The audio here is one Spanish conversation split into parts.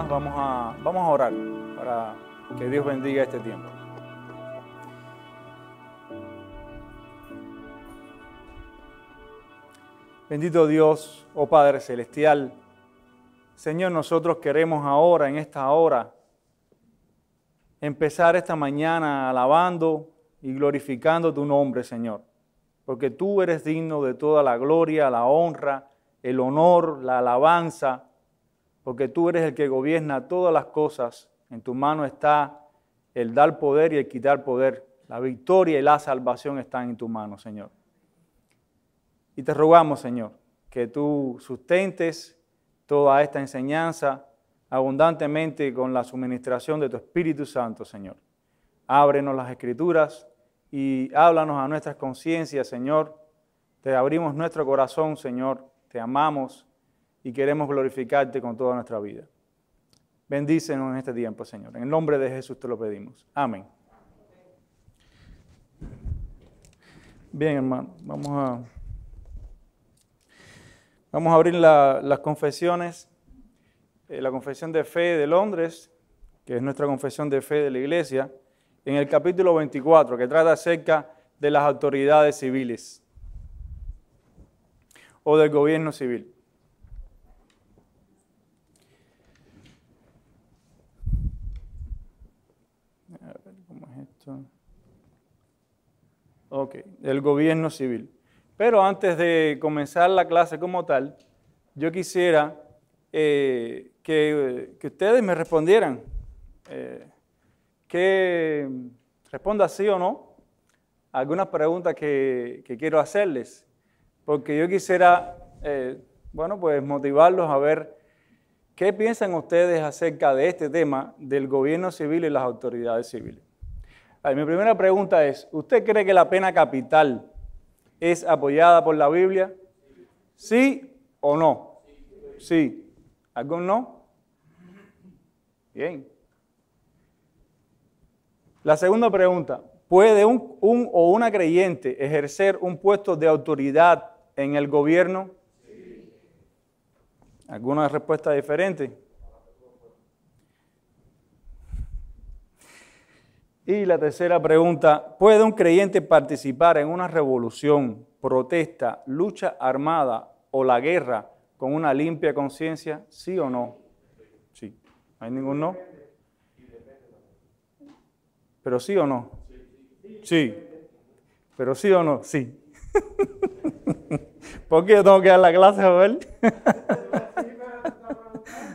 vamos a orar para que Dios bendiga este tiempo. Bendito Dios, oh Padre Celestial, Señor, nosotros queremos ahora, en esta hora, empezar esta mañana alabando y glorificando tu nombre, Señor, porque tú eres digno de toda la gloria, la honra, el honor, la alabanza, porque tú eres el que gobierna todas las cosas. En tu mano está el dar poder y el quitar poder. La victoria y la salvación están en tu mano, Señor. Y te rogamos, Señor, que tú sustentes toda esta enseñanza abundantemente con la suministración de tu Espíritu Santo, Señor. Ábrenos las Escrituras y háblanos a nuestras conciencias, Señor. Te abrimos nuestro corazón, Señor. Te amamos y queremos glorificarte con toda nuestra vida. Bendícenos en este tiempo, Señor. En el nombre de Jesús te lo pedimos. Amén. Bien, hermano, vamos a abrir las confesiones. La confesión de fe de Londres, que es nuestra confesión de fe de la iglesia, en el capítulo 24, que trata acerca de las autoridades civiles o del gobierno civil. A ver, ¿cómo es esto? Ok, el gobierno civil. Pero antes de comenzar la clase como tal, yo quisiera que ustedes me respondieran, que responda sí o no a algunas preguntas que quiero hacerles, porque yo quisiera, pues motivarlos a ver qué piensan ustedes acerca de este tema del gobierno civil y las autoridades civiles. Mi primera pregunta es, ¿usted cree que la pena capital es apoyada por la Biblia? ¿Sí o no? Sí. ¿Algún no? Bien. La segunda pregunta, ¿puede un o una creyente ejercer un puesto de autoridad en el gobierno? Sí. ¿Alguna respuesta diferente? Y la tercera pregunta, ¿puede un creyente participar en una revolución, protesta, lucha armada o la guerra con una limpia conciencia? ¿Sí o no? Sí. ¿No hay ningún no? ¿Pero sí o no? Sí. ¿Pero sí o no? Sí. ¿Por qué yo tengo que dar la clase a ver?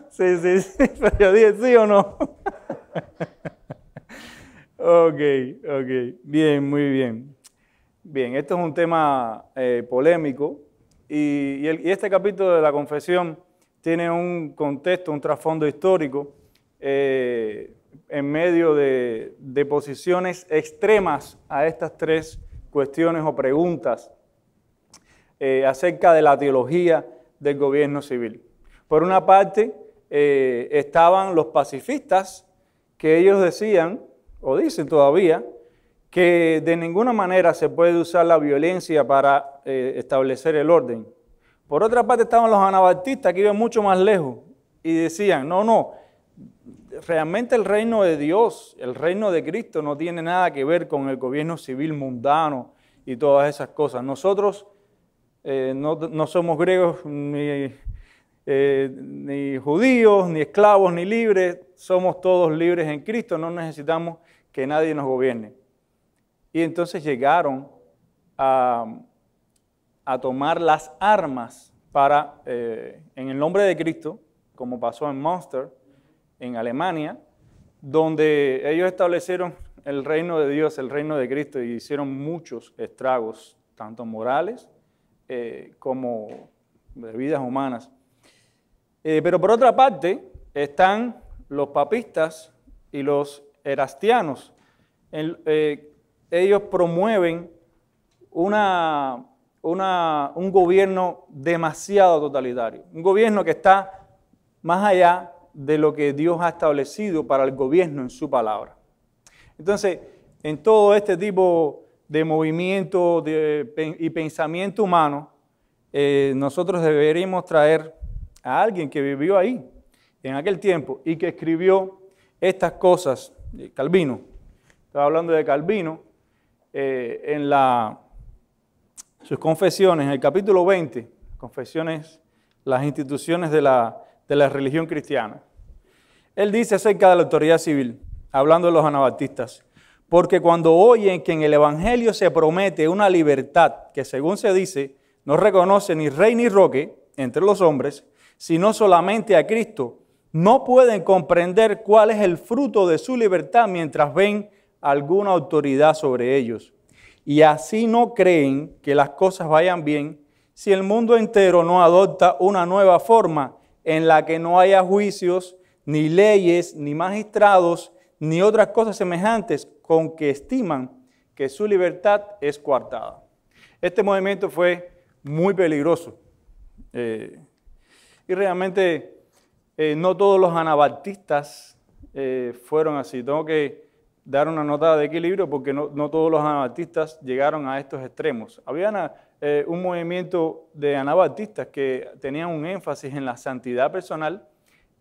Sí. Pero yo dije sí o no. Ok. Bien, muy bien. Bien, esto es un tema polémico y este capítulo de la confesión tiene un contexto, un trasfondo histórico en medio de posiciones extremas a estas tres cuestiones o preguntas acerca de la teología del gobierno civil. Por una parte, estaban los pacifistas, que ellos decían, o dicen todavía, que de ninguna manera se puede usar la violencia para establecer el orden. Por otra parte estaban los anabaptistas, que iban mucho más lejos y decían, no, realmente el reino de Dios, el reino de Cristo no tiene nada que ver con el gobierno civil mundano y todas esas cosas. Nosotros no somos griegos ni judíos, ni esclavos, ni libres, somos todos libres en Cristo, no necesitamos que nadie nos gobierne. Y entonces llegaron a tomar las armas para, en el nombre de Cristo, como pasó en Münster, en Alemania, donde ellos establecieron el reino de Dios, el reino de Cristo, y hicieron muchos estragos, tanto morales como de vidas humanas. Pero por otra parte están los papistas y los erastianos. Ellos promueven un gobierno demasiado totalitario, un gobierno que está más allá de lo que Dios ha establecido para el gobierno en su palabra. Entonces, en todo este tipo de movimiento y pensamiento humano, nosotros deberíamos traer a alguien que vivió ahí. en aquel tiempo y que escribió estas cosas, Calvino, estaba hablando de Calvino, en sus confesiones, en el capítulo 20, confesiones, las instituciones de la religión cristiana. Él dice acerca de la autoridad civil, hablando de los anabaptistas, porque cuando oyen que en el Evangelio se promete una libertad que, según se dice, no reconoce ni rey ni roque entre los hombres, sino solamente a Cristo, no pueden comprender cuál es el fruto de su libertad mientras ven alguna autoridad sobre ellos. Y así no creen que las cosas vayan bien si el mundo entero no adopta una nueva forma en la que no haya juicios, ni leyes, ni magistrados, ni otras cosas semejantes con que estiman que su libertad es coartada. Este movimiento fue muy peligroso y realmente no todos los anabaptistas fueron así. Tengo que dar una nota de equilibrio porque no todos los anabaptistas llegaron a estos extremos. Había un movimiento de anabaptistas que tenían un énfasis en la santidad personal,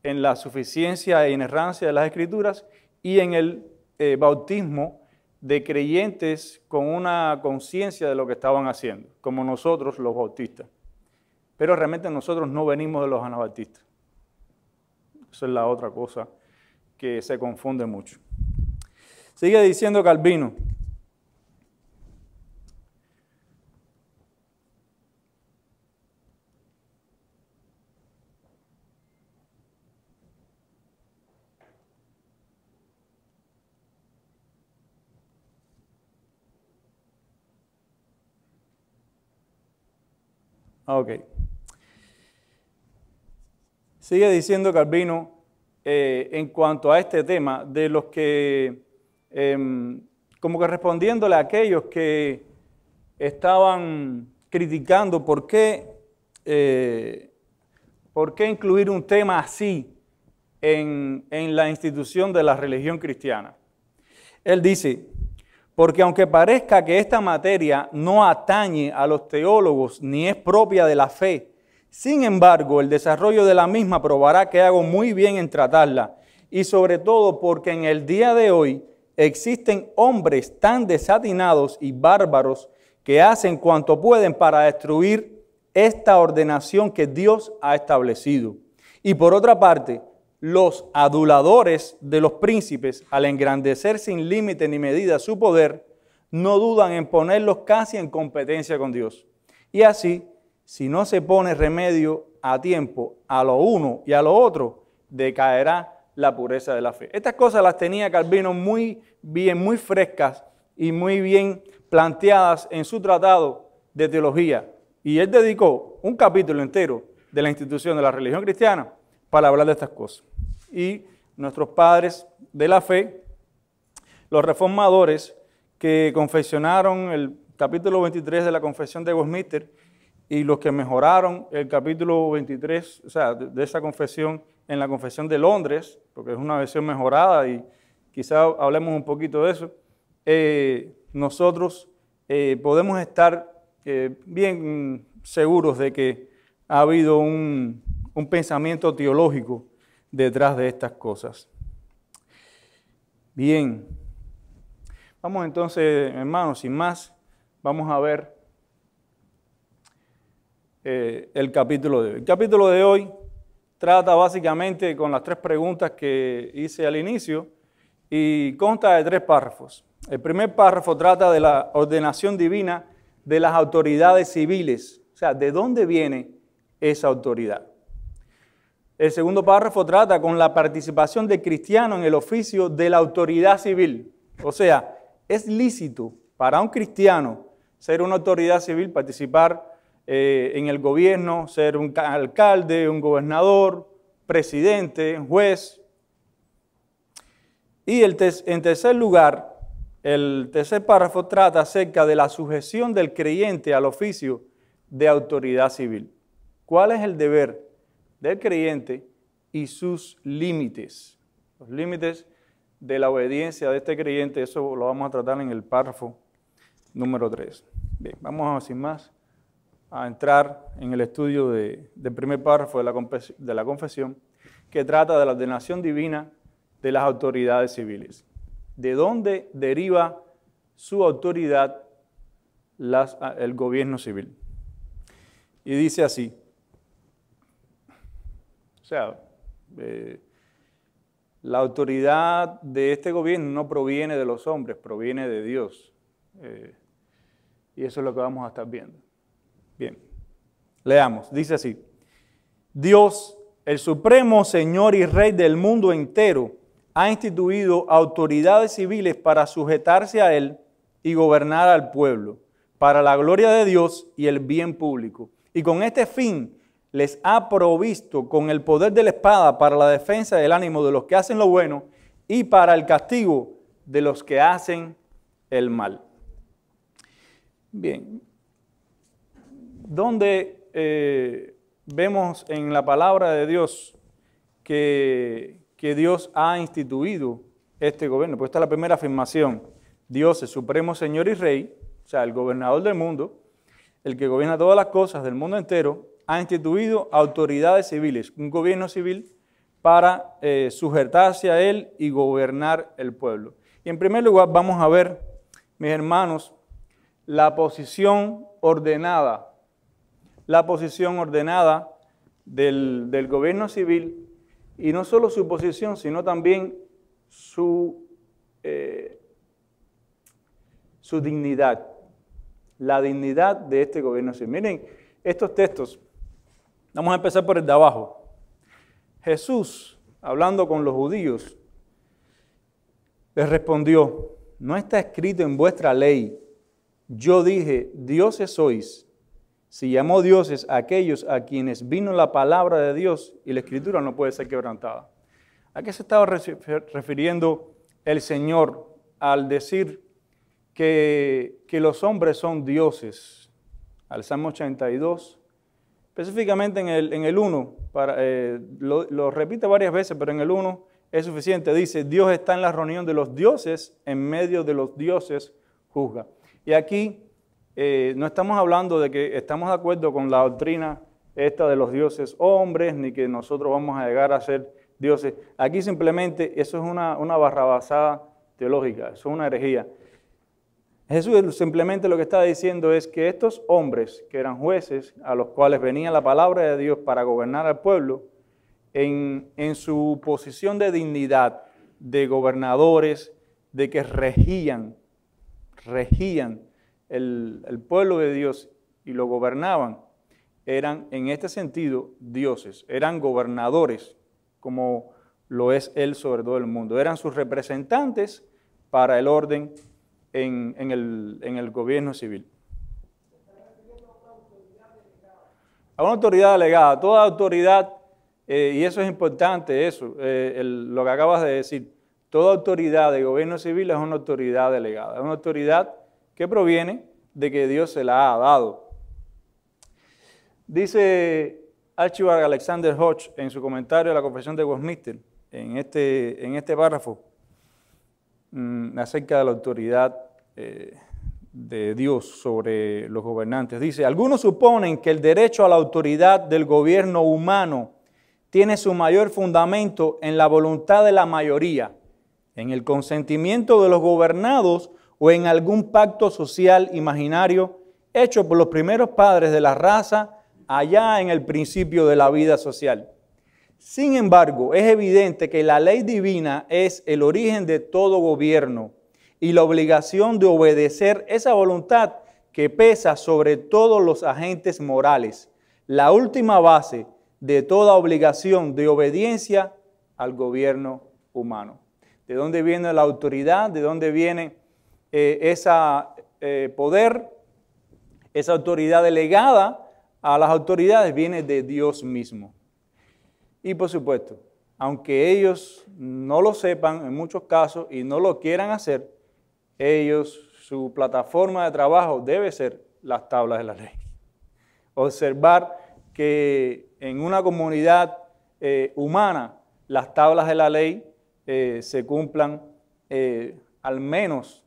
en la suficiencia e inerrancia de las Escrituras y en el bautismo de creyentes con una conciencia de lo que estaban haciendo, como nosotros los bautistas. Pero realmente nosotros no venimos de los anabaptistas. Esa es la otra cosa que se confunde mucho. Sigue diciendo Calvino. Ok. Sigue diciendo Calvino en cuanto a este tema de los que, como que respondiéndole a aquellos que estaban criticando por qué incluir un tema así en la institución de la religión cristiana. Él dice, porque aunque parezca que esta materia no atañe a los teólogos ni es propia de la fe, sin embargo, el desarrollo de la misma probará que hago muy bien en tratarla, y sobre todo porque en el día de hoy existen hombres tan desatinados y bárbaros que hacen cuanto pueden para destruir esta ordenación que Dios ha establecido. Y por otra parte, los aduladores de los príncipes, al engrandecer sin límite ni medida su poder, no dudan en ponerlos casi en competencia con Dios. Y así, si no se pone remedio a tiempo a lo uno y a lo otro, decaerá la pureza de la fe. Estas cosas las tenía Calvino muy bien, muy frescas y muy bien planteadas en su tratado de teología. Y él dedicó un capítulo entero de la institución de la religión cristiana para hablar de estas cosas. Y nuestros padres de la fe, los reformadores que confesionaron el capítulo 23 de la Confesión de Westminster y los que mejoraron el capítulo 23, o sea, de esa confesión en la Confesión de Londres, porque es una versión mejorada y quizá hablemos un poquito de eso, nosotros podemos estar bien seguros de que ha habido un pensamiento teológico detrás de estas cosas. Bien, vamos entonces, hermanos, sin más, vamos a ver el capítulo de hoy. El capítulo de hoy trata básicamente con las tres preguntas que hice al inicio y consta de 3 párrafos. El primer párrafo trata de la ordenación divina de las autoridades civiles, o sea, ¿de dónde viene esa autoridad? El segundo párrafo trata con la participación del cristiano en el oficio de la autoridad civil. O sea, es lícito para un cristiano ser una autoridad civil, participar en el gobierno, ser un alcalde, un gobernador, presidente, juez. Y en tercer lugar, el tercer párrafo trata acerca de la sujeción del creyente al oficio de autoridad civil. ¿Cuál es el deber del creyente y sus límites? Los límites de la obediencia de este creyente, eso lo vamos a tratar en el párrafo número 3. Bien, vamos sin más a entrar en el estudio del primer párrafo de la confesión, que trata de la ordenación divina de las autoridades civiles. ¿De dónde deriva su autoridad el gobierno civil? Y dice así, o sea, la autoridad de este gobierno no proviene de los hombres, proviene de Dios. Y eso es lo que vamos a estar viendo. Bien, leamos, dice así, Dios, el supremo Señor y Rey del mundo entero, ha instituido autoridades civiles para sujetarse a Él y gobernar al pueblo, para la gloria de Dios y el bien público. Y con este fin les ha provisto con el poder de la espada para la defensa del ánimo de los que hacen lo bueno y para el castigo de los que hacen el mal. Bien, ¿dónde vemos en la palabra de Dios que Dios ha instituido este gobierno? Pues esta es la primera afirmación. Dios, el supremo Señor y Rey, o sea, el gobernador del mundo, el que gobierna todas las cosas del mundo entero, ha instituido autoridades civiles, un gobierno civil para sujetarse a él y gobernar el pueblo. Y en primer lugar vamos a ver, mis hermanos, la posición ordenada del gobierno civil, y no solo su posición, sino también su dignidad, la dignidad de este gobierno civil. Miren, estos textos, vamos a empezar por el de abajo. Jesús, hablando con los judíos, les respondió, ¿no está escrito en vuestra ley? Yo dije, dioses sois. Si llamó dioses a aquellos a quienes vino la palabra de Dios y la escritura no puede ser quebrantada. ¿A qué se estaba refiriendo el Señor al decir que los hombres son dioses? Al Salmo 82, específicamente en el 1, lo repite varias veces, pero en el 1 es suficiente. Dice, Dios está en la reunión de los dioses, en medio de los dioses juzga. Y aquí no estamos hablando de que estamos de acuerdo con la doctrina esta de los dioses hombres, ni que nosotros vamos a llegar a ser dioses. Aquí simplemente eso es una barrabasada teológica, eso es una herejía. Jesús simplemente lo que está diciendo es que estos hombres que eran jueces, a los cuales venía la palabra de Dios para gobernar al pueblo, en su posición de dignidad, de gobernadores, de que regían el pueblo de Dios y lo gobernaban, eran en este sentido dioses, eran gobernadores, como lo es Él sobre todo el mundo. Eran sus representantes para el orden en el gobierno civil. A una autoridad delegada, toda autoridad, y eso es importante, lo que acabas de decir, toda autoridad de gobierno civil es una autoridad delegada, es una autoridad que proviene de que Dios se la ha dado. Dice Archibald Alexander Hodge en su comentario a la Confesión de Westminster, en este párrafo, acerca de la autoridad de Dios sobre los gobernantes. Dice, algunos suponen que el derecho a la autoridad del gobierno humano tiene su mayor fundamento en la voluntad de la mayoría, en el consentimiento de los gobernados o en algún pacto social imaginario hecho por los primeros padres de la raza allá en el principio de la vida social. Sin embargo, es evidente que la ley divina es el origen de todo gobierno y la obligación de obedecer esa voluntad que pesa sobre todos los agentes morales, la última base de toda obligación de obediencia al gobierno humano. ¿De dónde viene la autoridad? ¿De dónde viene ese poder? Esa autoridad delegada a las autoridades viene de Dios mismo. Y por supuesto, aunque ellos no lo sepan en muchos casos y no lo quieran hacer, su plataforma de trabajo debe ser las tablas de la ley. Observar que en una comunidad humana las tablas de la ley se cumplan al menos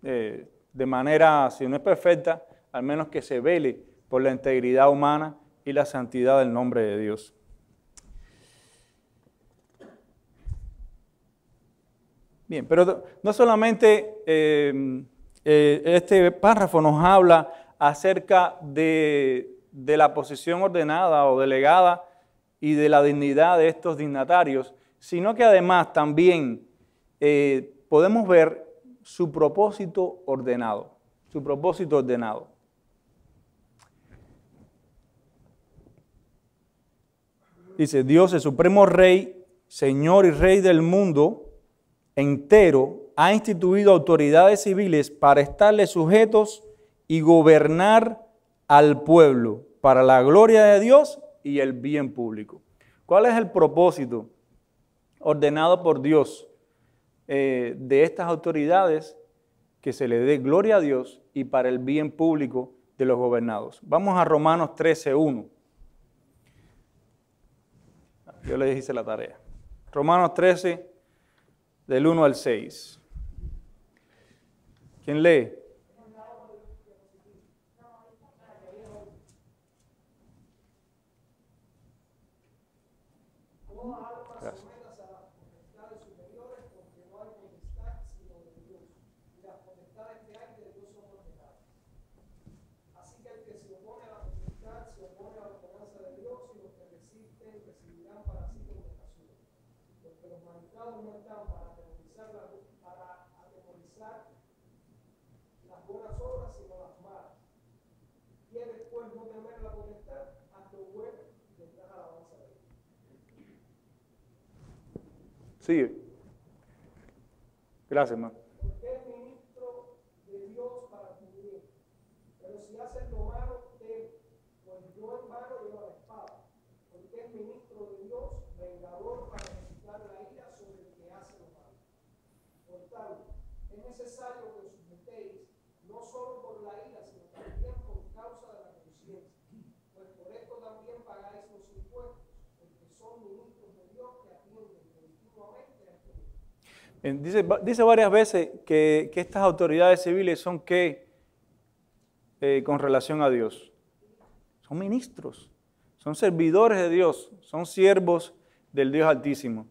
de manera, si no es perfecta, al menos que se vele por la integridad humana y la santidad del nombre de Dios. Bien, pero no solamente este párrafo nos habla acerca de la posición ordenada o delegada y de la dignidad de estos dignatarios, sino que además también podemos ver su propósito ordenado, su propósito ordenado. Dice, Dios, el supremo Rey, Señor y Rey del mundo entero, ha instituido autoridades civiles para estarle sujetos y gobernar al pueblo para la gloria de Dios y el bien público. ¿Cuál es el propósito ordenado por Dios de estas autoridades? Que se le dé gloria a Dios y para el bien público de los gobernados. Vamos a Romanos 13:1. Yo les hice la tarea. Romanos 13, del 1 al 6. ¿Quién lee? Gracias. Sí. Gracias, hermano. Porque es ministro de Dios para tu bien. Pero si haces lo malo, teme, pues yo en vano llevo la espada. Porque es ministro de Dios, vengador para ejecutar la ira sobre el que hace lo malo. Por tanto, es necesario que os sujetéis, no solo por la ira, sino también por causa de la conciencia. Pues por esto también pagáis los impuestos, porque son ministros de Dios que atienden continuamente a este mundo. Dice varias veces que estas autoridades civiles son con relación a Dios. Son ministros, son servidores de Dios, son siervos del Dios Altísimo.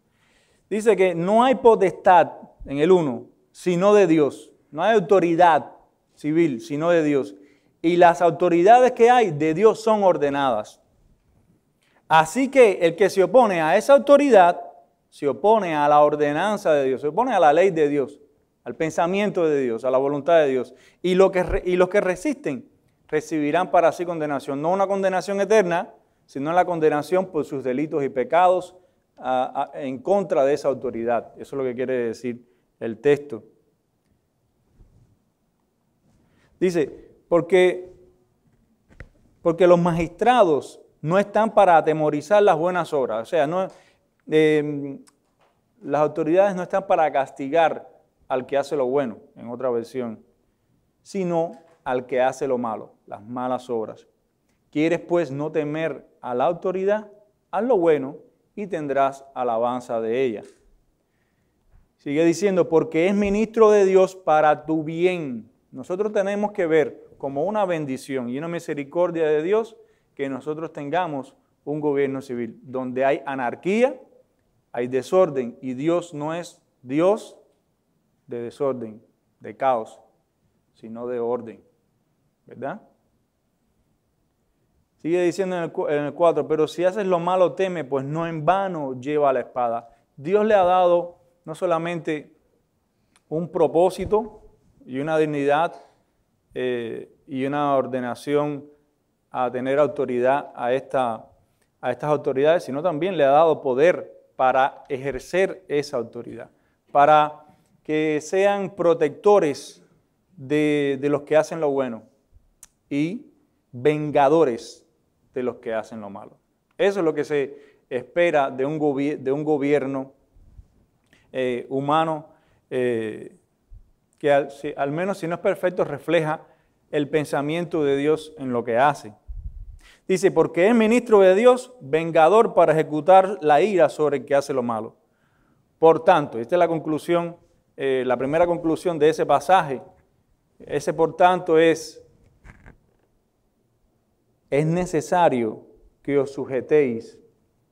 Dice que no hay potestad en el 1, sino de Dios. No hay autoridad civil, sino de Dios. Y las autoridades que hay de Dios son ordenadas. Así que el que se opone a esa autoridad, se opone a la ordenanza de Dios, se opone a la ley de Dios, al pensamiento de Dios, a la voluntad de Dios. Y los que resisten recibirán para sí condenación, no una condenación eterna, sino la condenación por sus delitos y pecados en contra de esa autoridad. Eso es lo que quiere decir el texto. Dice, porque los magistrados no están para atemorizar las buenas obras, o sea, las autoridades no están para castigar al que hace lo bueno, en otra versión, sino al que hace lo malo, las malas obras. ¿Quieres pues no temer a la autoridad? Haz lo bueno y tendrás alabanza de ella. Sigue diciendo, porque es ministro de Dios para tu bien. Nosotros tenemos que ver como una bendición y una misericordia de Dios que nosotros tengamos un gobierno civil donde hay anarquía, hay desorden, y Dios no es Dios de desorden, de caos, sino de orden, ¿verdad? Sigue diciendo en el 4, pero si haces lo malo teme, pues no en vano lleva la espada. Dios le ha dado no solamente un propósito y una dignidad y una ordenación a tener autoridad a estas autoridades, sino también le ha dado poder para ejercer esa autoridad, para que sean protectores de los que hacen lo bueno y vengadores de los que hacen lo malo. Eso es lo que se espera de un gobierno humano que al menos si no es perfecto refleja el pensamiento de Dios en lo que hace. Dice, porque es ministro de Dios, vengador para ejecutar la ira sobre el que hace lo malo. Por tanto, esta es la conclusión, la primera conclusión de ese pasaje. Ese por tanto es necesario que os sujetéis.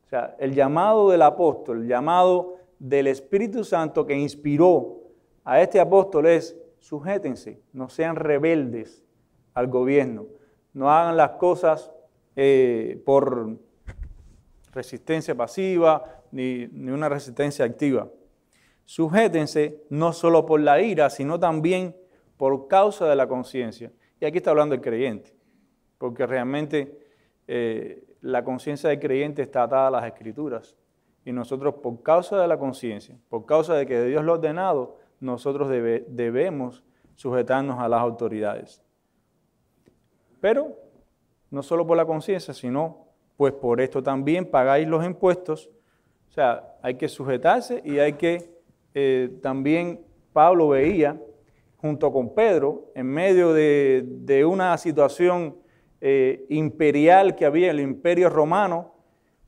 O sea, el llamado del apóstol, el llamado del Espíritu Santo que inspiró a este apóstol es: sujétense, no sean rebeldes al gobierno, no hagan las cosas por resistencia pasiva ni una resistencia activa. Sujétense no solo por la ira, sino también por causa de la conciencia. Y aquí está hablando el creyente, porque realmente la conciencia del creyente está atada a las Escrituras. Y nosotros, por causa de la conciencia, por causa de que Dios lo ha ordenado, nosotros debemos sujetarnos a las autoridades. Pero no solo por la conciencia, sino pues por esto también pagáis los impuestos. O sea, hay que sujetarse y hay que también Pablo veía junto con Pedro en medio de una situación imperial que había, el imperio romano,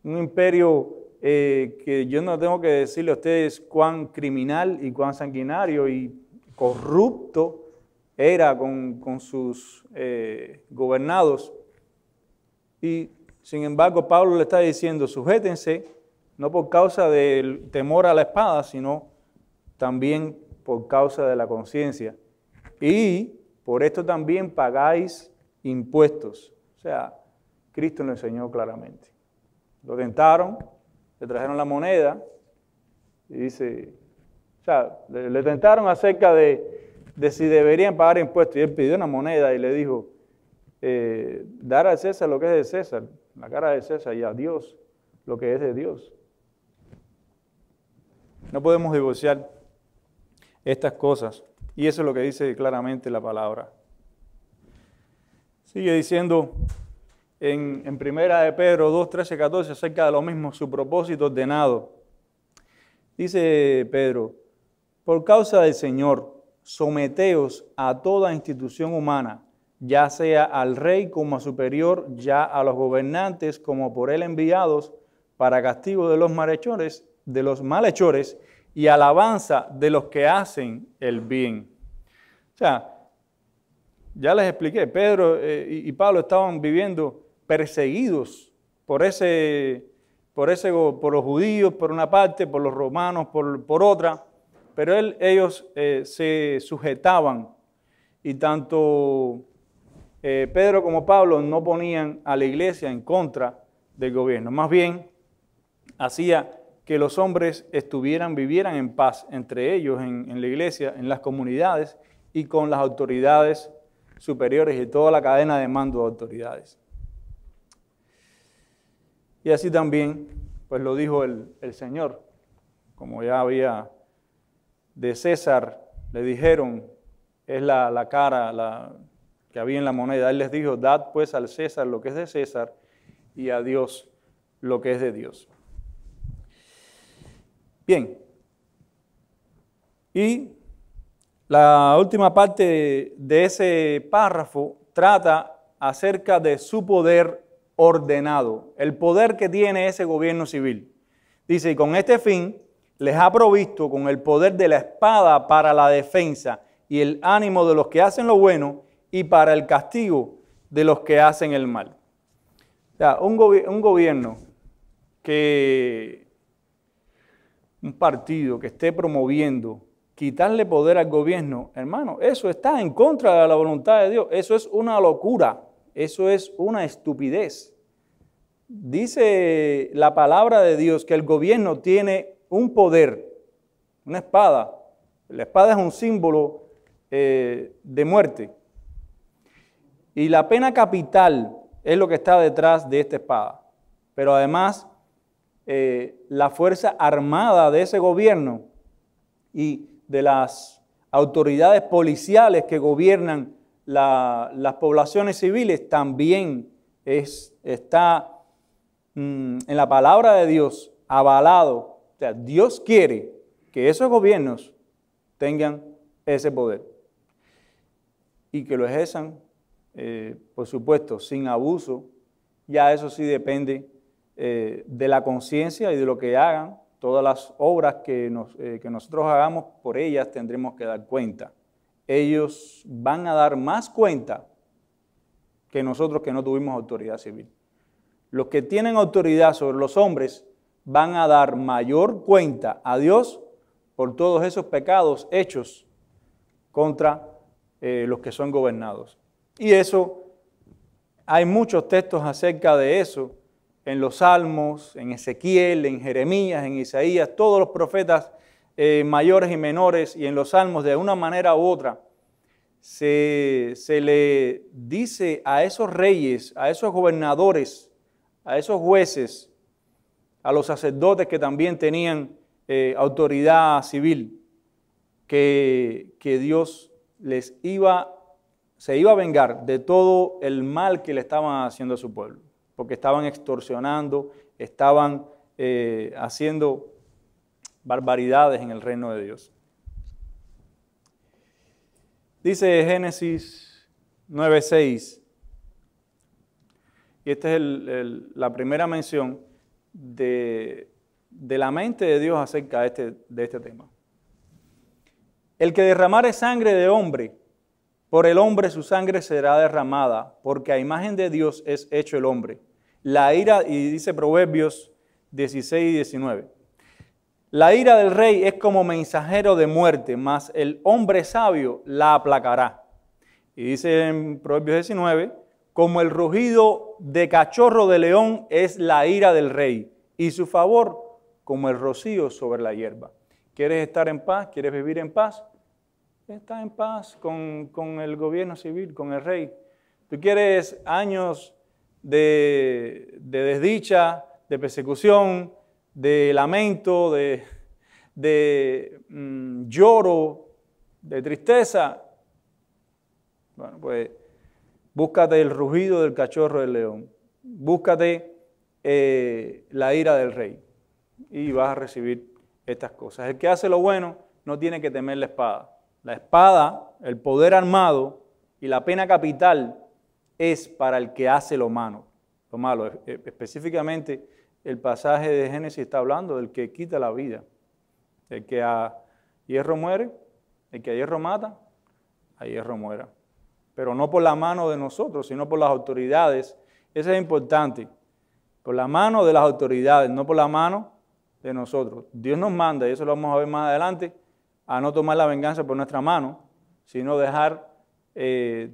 un imperio que yo no tengo que decirle a ustedes cuán criminal y cuán sanguinario y corrupto era con sus gobernados. Y sin embargo Pablo le está diciendo: sujétense, no por causa del temor a la espada, sino también por causa de la conciencia. Y por esto también pagáis impuestos. O sea, Cristo lo enseñó claramente. Lo tentaron, le trajeron la moneda y dice, o sea, le tentaron acerca de si deberían pagar impuestos. Y él pidió una moneda y le dijo, dar a César lo que es de César, la cara de César, y a Dios lo que es de Dios. No podemos divorciar estas cosas. Y eso es lo que dice claramente la palabra. Sigue diciendo en primera de Pedro 2, 13, 14 acerca de lo mismo, su propósito ordenado. Dice Pedro, por causa del Señor, someteos a toda institución humana, ya sea al rey como a superior, ya a los gobernantes como por él enviados, para castigo de los malhechores y alabanza de los que hacen el bien. O sea, ya les expliqué, Pedro y Pablo estaban viviendo perseguidos por los judíos por una parte, por los romanos por otra, pero ellos se sujetaban y tanto Pedro como Pablo no ponían a la iglesia en contra del gobierno, más bien hacía que los hombres vivieran en paz entre ellos, en la iglesia, en las comunidades y con las autoridades superiores y toda la cadena de mando de autoridades. Y así también, pues lo dijo el Señor, como ya había de César, le dijeron, es la cara que había en la moneda. Él les dijo, dad pues al César lo que es de César y a Dios lo que es de Dios. Bien, y la última parte de ese párrafo trata acerca de su poder ordenado, el poder que tiene ese gobierno civil. Dice, y con este fin les ha provisto con el poder de la espada para la defensa y el ánimo de los que hacen lo bueno y para el castigo de los que hacen el mal. O sea, un gobierno un partido que esté promoviendo quitarle poder al gobierno, hermano, eso está en contra de la voluntad de Dios. Eso es una locura, eso es una estupidez. Dice la palabra de Dios que el gobierno tiene un poder, una espada. La espada es un símbolo de muerte. Y la pena capital es lo que está detrás de esta espada. Pero además, la fuerza armada de ese gobierno y de las autoridades policiales que gobiernan las poblaciones civiles también está en la palabra de Dios avalado. O sea, Dios quiere que esos gobiernos tengan ese poder y que lo ejerzan, por supuesto, sin abuso. Ya eso sí depende de la conciencia y de lo que hagan. Todas las obras que nosotros hagamos, por ellas tendremos que dar cuenta. Ellos van a dar más cuenta que nosotros que no tuvimos autoridad civil. Los que tienen autoridad sobre los hombres van a dar mayor cuenta a Dios por todos esos pecados hechos contra los que son gobernados. Y eso, hay muchos textos acerca de eso en los Salmos, en Ezequiel, en Jeremías, en Isaías, todos los profetas mayores y menores, y en los Salmos de una manera u otra, se le dice a esos reyes, a esos gobernadores, a esos jueces, a los sacerdotes que también tenían autoridad civil, que Dios se iba a vengar de todo el mal que le estaban haciendo a su pueblo, porque estaban extorsionando, estaban haciendo barbaridades en el reino de Dios. Dice Génesis 9:6, y esta es la primera mención de la mente de Dios acerca de este tema. El que derramare sangre de hombre, por el hombre su sangre será derramada, porque a imagen de Dios es hecho el hombre. La ira, y dice Proverbios 16 y 19, la ira del rey es como mensajero de muerte, mas el hombre sabio la aplacará. Y dice en Proverbios 19, como el rugido de cachorro de león es la ira del rey, y su favor como el rocío sobre la hierba. ¿Quieres estar en paz? ¿Quieres vivir en paz? Está en paz con el gobierno civil, con el rey. ¿Tú quieres años de desdicha, de persecución, de lamento, de lloro, de tristeza? Bueno, pues búscate el rugido del cachorro del león. Búscate la ira del rey y vas a recibir estas cosas. El que hace lo bueno no tiene que temer la espada. La espada, el poder armado y la pena capital es para el que hace lo malo. Específicamente, el pasaje de Génesis está hablando del que quita la vida. El que a hierro muere, el que a hierro mata, a hierro muera. Pero no por la mano de nosotros, sino por las autoridades. Eso es importante. Por la mano de las autoridades, no por la mano de nosotros. Dios nos manda, y eso lo vamos a ver más adelante, a no tomar la venganza por nuestra mano, sino dejar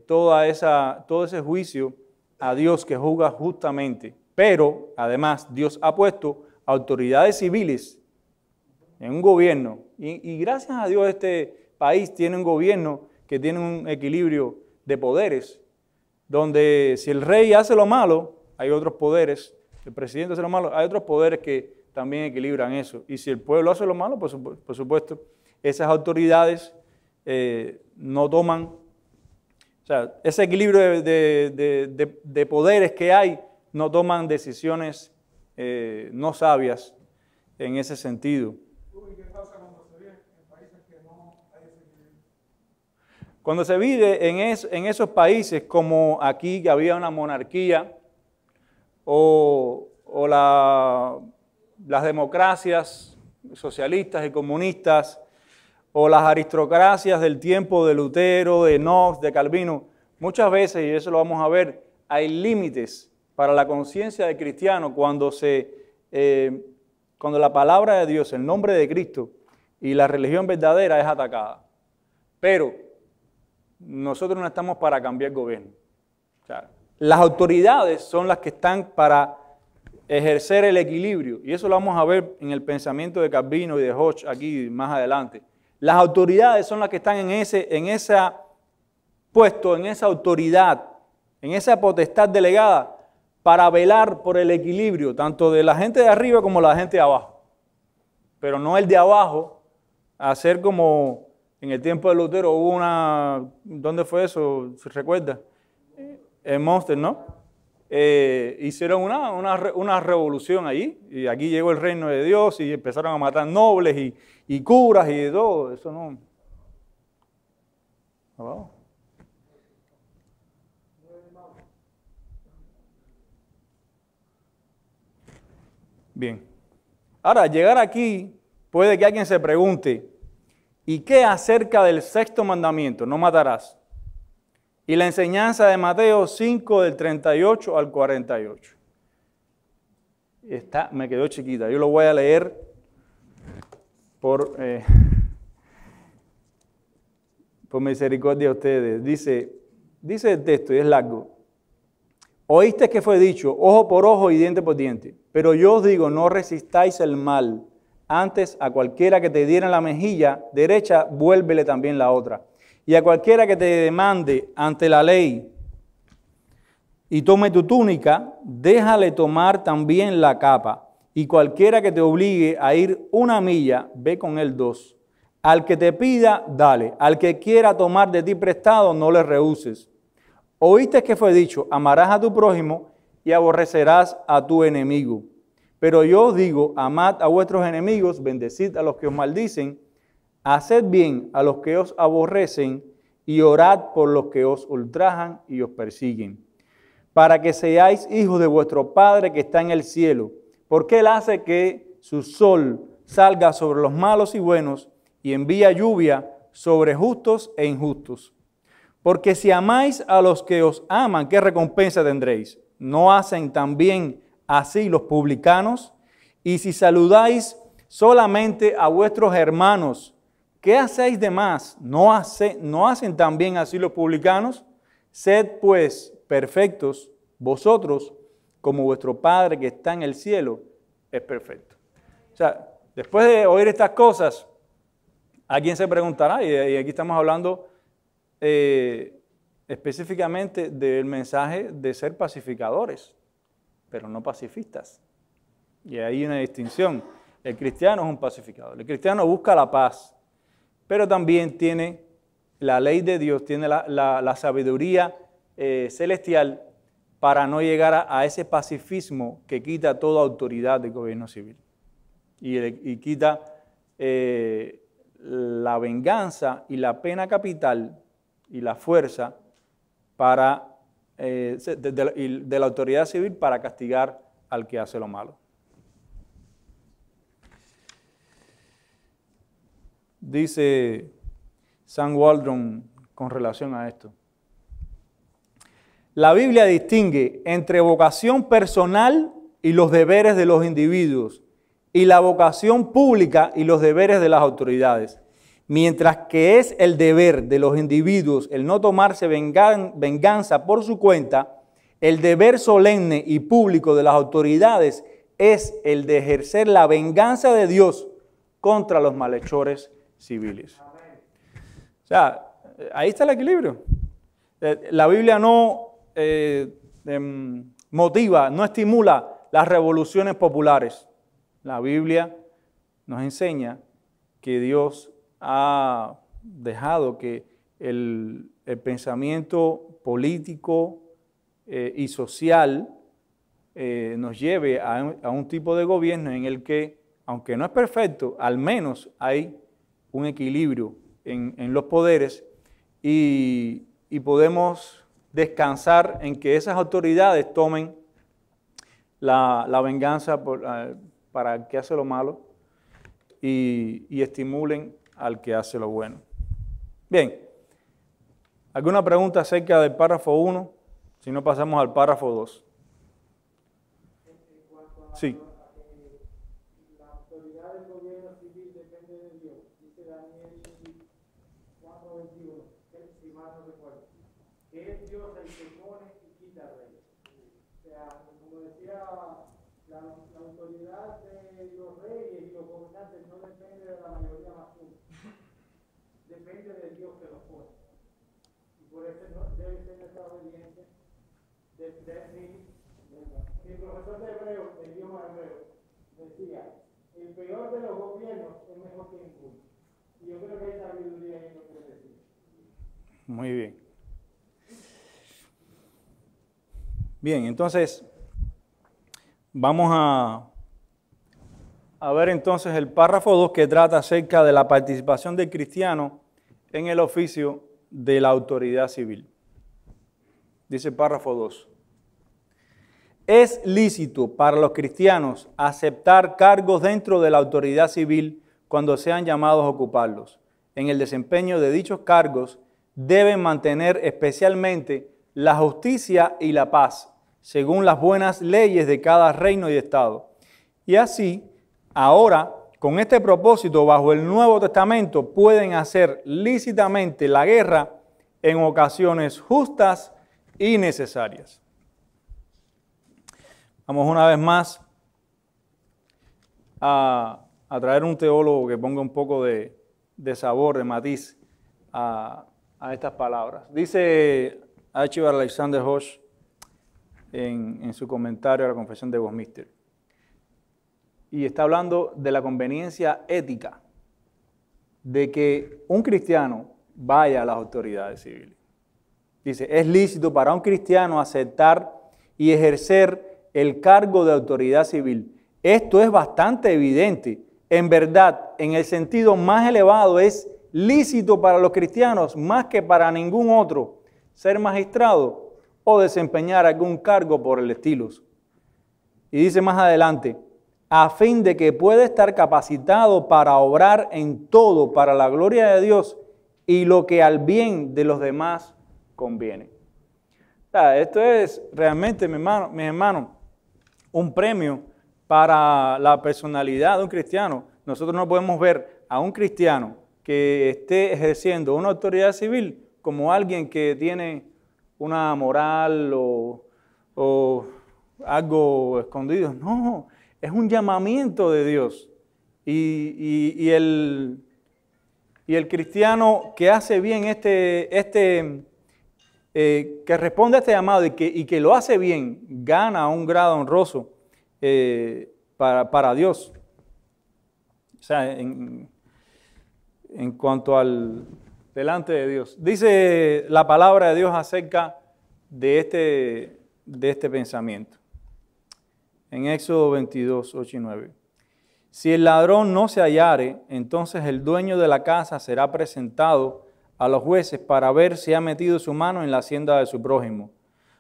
todo ese juicio a Dios que juzga justamente. Pero, además, Dios ha puesto autoridades civiles en un gobierno. Y gracias a Dios este país tiene un gobierno que tiene un equilibrio de poderes, donde si el rey hace lo malo, hay otros poderes, el presidente hace lo malo, hay otros poderes que también equilibran eso. Y si el pueblo hace lo malo, por supuesto, esas autoridades no toman, o sea, ese equilibrio de poderes que hay, no toman decisiones no sabias en ese sentido. ¿Y qué pasa cuando se vive en países que no hay ese equilibrio? Cuando se vive en esos países como aquí, que había una monarquía, o las democracias socialistas y comunistas, o las aristocracias del tiempo de Lutero, de Knox, de Calvino, muchas veces, y eso lo vamos a ver, hay límites para la conciencia del cristiano cuando la palabra de Dios, el nombre de Cristo y la religión verdadera es atacada. Pero nosotros no estamos para cambiar gobierno. O sea, las autoridades son las que están para ejercer el equilibrio, y eso lo vamos a ver en el pensamiento de Calvino y de Hodge aquí más adelante. Las autoridades son las que están en ese puesto, en esa autoridad, en esa potestad delegada para velar por el equilibrio, tanto de la gente de arriba como la gente de abajo. Pero no el de abajo, hacer como en el tiempo de Lutero hubo ¿dónde fue eso? ¿Se recuerda? En Münster, ¿no? Hicieron una revolución allí, y aquí llegó el reino de Dios y empezaron a matar nobles y curas y de todo. Eso no. Abajo. Bien. Ahora, llegar aquí, puede que alguien se pregunte, ¿y qué acerca del sexto mandamiento? No matarás. Y la enseñanza de Mateo 5, del 38 al 48. me quedó chiquita. Yo lo voy a leer por misericordia de ustedes. Dice el texto, y es largo. Oíste que fue dicho, ojo por ojo y diente por diente. Pero yo os digo, no resistáis el mal. Antes, a cualquiera que te diera en la mejilla derecha, vuélvele también la otra. Y a cualquiera que te demande ante la ley y tome tu túnica, déjale tomar también la capa. Y cualquiera que te obligue a ir 1 milla, ve con él 2. Al que te pida, dale. Al que quiera tomar de ti prestado, no le rehuses. Oíste que fue dicho, amarás a tu prójimo y aborrecerás a tu enemigo. Pero yo os digo, amad a vuestros enemigos, bendecid a los que os maldicen, haced bien a los que os aborrecen y orad por los que os ultrajan y os persiguen, para que seáis hijos de vuestro Padre que está en el cielo, porque Él hace que su sol salga sobre los malos y buenos y envía lluvia sobre justos e injustos. Porque si amáis a los que os aman, ¿qué recompensa tendréis? ¿No hacen también así los publicanos? Y si saludáis solamente a vuestros hermanos, ¿qué hacéis de más? ¿No hacen también así los publicanos? Sed pues perfectos vosotros, como vuestro Padre que está en el cielo es perfecto. O sea, después de oír estas cosas, alguien se preguntará, y aquí estamos hablando específicamente del mensaje de ser pacificadores, pero no pacifistas. Y hay una distinción. El cristiano es un pacificador. El cristiano busca la paz, pero también tiene la ley de Dios, tiene la sabiduría celestial para no llegar a ese pacifismo que quita toda autoridad del gobierno civil y quita la venganza y la pena capital y la fuerza de la autoridad civil para castigar al que hace lo malo. Dice Sam Waldron con relación a esto. La Biblia distingue entre vocación personal y los deberes de los individuos y la vocación pública y los deberes de las autoridades. Mientras que es el deber de los individuos el no tomarse venganza por su cuenta, el deber solemne y público de las autoridades es el de ejercer la venganza de Dios contra los malhechores civiles. O sea, ahí está el equilibrio. La Biblia no motiva, no estimula las revoluciones populares. La Biblia nos enseña que Dios ha dejado que el pensamiento político y social nos lleve a un tipo de gobierno en el que, aunque no es perfecto, al menos hay un equilibrio en los poderes y podemos descansar en que esas autoridades tomen la venganza para el que hace lo malo y estimulen al que hace lo bueno. Bien, ¿alguna pregunta acerca del párrafo 1? Si no, pasamos al párrafo 2. Sí. La autoridad del gobierno civil depende de Dios. Dice Daniel 4:21, si mal no recuerdo. Que es Dios el que pone y quita rey. O sea, como decía, la autoridad de los reyes y los gobernantes no depende de la mayoría más uno. Depende de Dios que los pone. Y por eso debe ser nuestra obediencia. Mi profesor de hebreo, de idioma hebreo, decía, el peor de los gobiernos es mejor que ninguno. Y yo creo que hay sabiduría en lo que decía. Muy bien. Bien, entonces, vamos a ver entonces el párrafo 2 que trata acerca de la participación del cristiano en el oficio de la autoridad civil. Dice el párrafo 2. Es lícito para los cristianos aceptar cargos dentro de la autoridad civil cuando sean llamados a ocuparlos. En el desempeño de dichos cargos deben mantener especialmente la justicia y la paz, según las buenas leyes de cada reino y estado. Y así, ahora, con este propósito, bajo el Nuevo Testamento, pueden hacer lícitamente la guerra en ocasiones justas y necesarias. Vamos una vez más a traer un teólogo que ponga un poco de sabor, de matiz a estas palabras. Dice Archibald Alexander Hodge en su comentario a la Confesión de Westminster, y está hablando de la conveniencia ética de que un cristiano vaya a las autoridades civiles. Dice, es lícito para un cristiano aceptar y ejercer el cargo de autoridad civil. Esto es bastante evidente. En verdad, en el sentido más elevado, es lícito para los cristianos más que para ningún otro ser magistrado o desempeñar algún cargo por el estilo. Y dice más adelante, a fin de que pueda estar capacitado para obrar en todo para la gloria de Dios y lo que al bien de los demás conviene. Esto es realmente, mis hermanos, un premio para la personalidad de un cristiano. Nosotros no podemos ver a un cristiano que esté ejerciendo una autoridad civil como alguien que tiene una moral o algo escondido. No, es un llamamiento de Dios. Y el cristiano que hace bien que responde a este llamado y que lo hace bien, gana un grado honroso para Dios. O sea, en cuanto al delante de Dios. Dice la palabra de Dios acerca de este pensamiento. En Éxodo 22, 8 y 9. Si el ladrón no se hallare, entonces el dueño de la casa será presentado a los jueces para ver si ha metido su mano en la hacienda de su prójimo.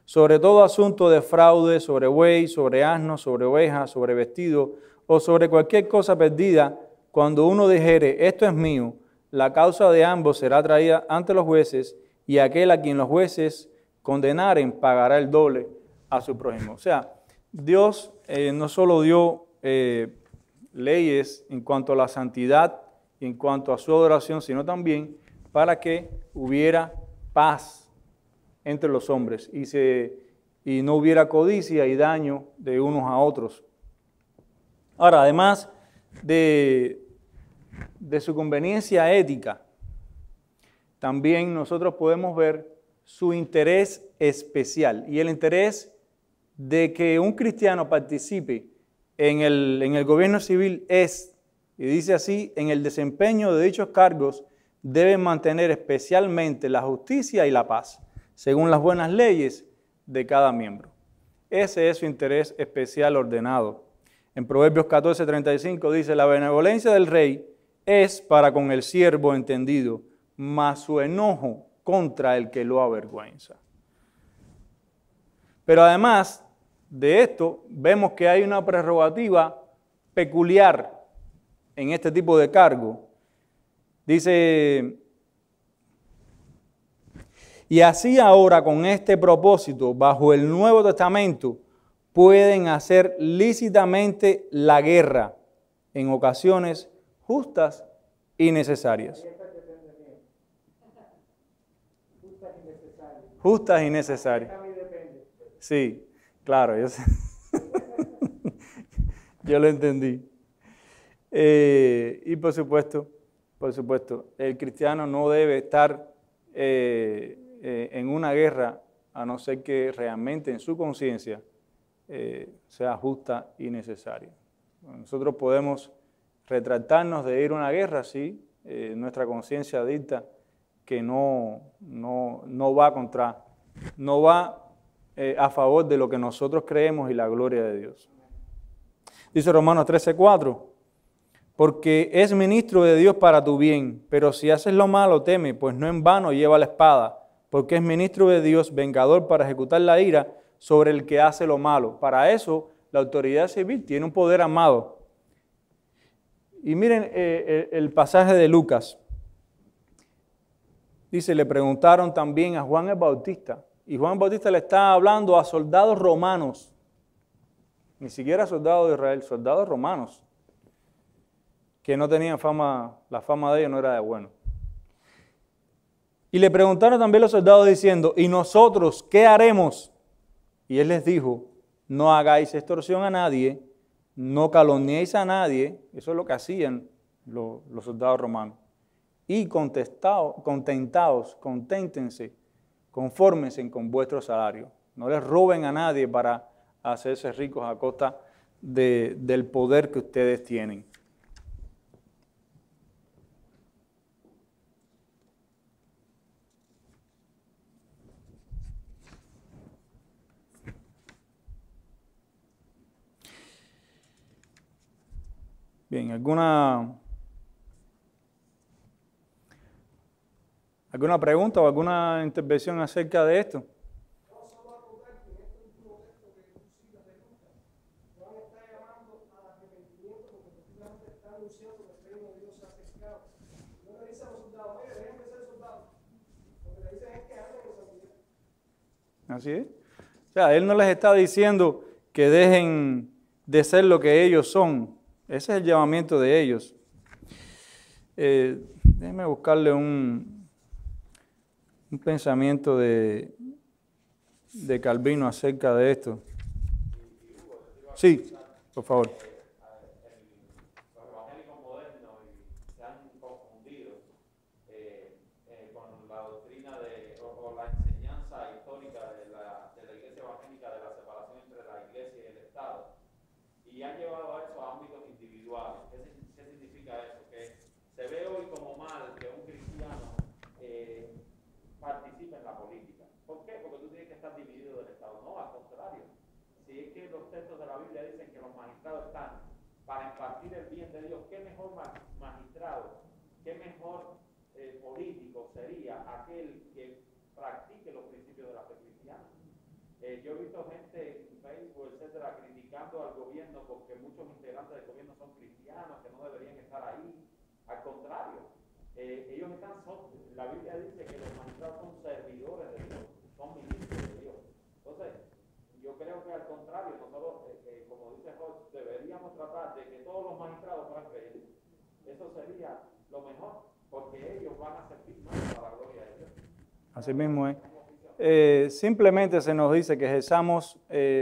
Sobre todo asunto de fraude, sobre buey, sobre asno, sobre oveja, sobre vestido o sobre cualquier cosa perdida, cuando uno dijere, esto es mío, la causa de ambos será traída ante los jueces y aquel a quien los jueces condenaren pagará el doble a su prójimo. O sea, Dios no solo dio leyes en cuanto a la santidad y en cuanto a su adoración, sino también para que hubiera paz entre los hombres y no hubiera codicia y daño de unos a otros. Ahora, además de su conveniencia ética, también nosotros podemos ver su interés especial y el interés de que un cristiano participe en el gobierno civil es, y dice así, en el desempeño de dichos cargos deben mantener especialmente la justicia y la paz, según las buenas leyes de cada miembro. Ese es su interés especial ordenado. En Proverbios 14:35 dice, la benevolencia del rey es para con el siervo entendido, mas su enojo contra el que lo avergüenza. Pero además de esto, vemos que hay una prerrogativa peculiar en este tipo de cargo. Dice, y así ahora con este propósito, bajo el Nuevo Testamento, pueden hacer lícitamente la guerra en ocasiones justas y necesarias. Justas y necesarias. Sí, claro, yo sé. Yo lo entendí. Y por supuesto, el cristiano no debe estar en una guerra a no ser que realmente en su conciencia sea justa y necesaria. Nosotros podemos retractarnos de ir a una guerra si nuestra conciencia dicta que no va a favor de lo que nosotros creemos y la gloria de Dios. Dice Romanos 13:4, porque es ministro de Dios para tu bien, pero si haces lo malo, teme, pues no en vano lleva la espada, porque es ministro de Dios, vengador para ejecutar la ira sobre el que hace lo malo. Para eso, la autoridad civil tiene un poder armado. Y miren el pasaje de Lucas. Dice, le preguntaron también a Juan el Bautista, y Juan el Bautista le está hablando a soldados romanos. ni siquiera soldados de Israel, soldados romanos, que no tenían fama, la fama de ellos no era de bueno. Y le preguntaron también los soldados diciendo, ¿y nosotros qué haremos? Y él les dijo, no hagáis extorsión a nadie, no calumniéis a nadie, eso es lo que hacían los soldados romanos. Y conténtense, confórmense con vuestro salario. No les roben a nadie para hacerse ricos a costa del poder que ustedes tienen. Bien, ¿alguna pregunta o alguna intervención acerca de esto? Así es. O sea, él no les está diciendo que dejen de ser lo que ellos son. Ese es el llamamiento de ellos. Déjenme buscarle un pensamiento de Calvino acerca de esto. Sí, por favor. Los evangélicos modernos se han confundido con la doctrina o la enseñanza histórica de la iglesia evangélica de la separación entre la iglesia y el Estado, y han llevado a eso a ámbitos individuales. ¿Qué significa eso? Que se ve hoy como mal que un cristiano participe en la política. ¿Por qué? Porque tú tienes que estar dividido del Estado. No, al contrario. Si es que los textos de la Biblia dicen que los magistrados están para impartir el bien de Dios, ¿qué mejor magistrado, qué mejor político sería aquel que practique los principios de la fe cristiana? Yo he visto gente en Facebook, etcétera, criticando al gobierno porque muchos integrantes del gobierno son cristianos, que no deberían estar ahí. Al contrario, ellos la Biblia dice que los magistrados son servidores de Dios, son ministros de Dios. Entonces, yo creo que al contrario, nosotros, como dice Jorge, deberíamos tratar de que todos los magistrados fueran creyentes. Eso sería lo mejor, porque ellos van a servir más para la gloria de Dios. Así mismo es. Simplemente se nos dice que ejerzamos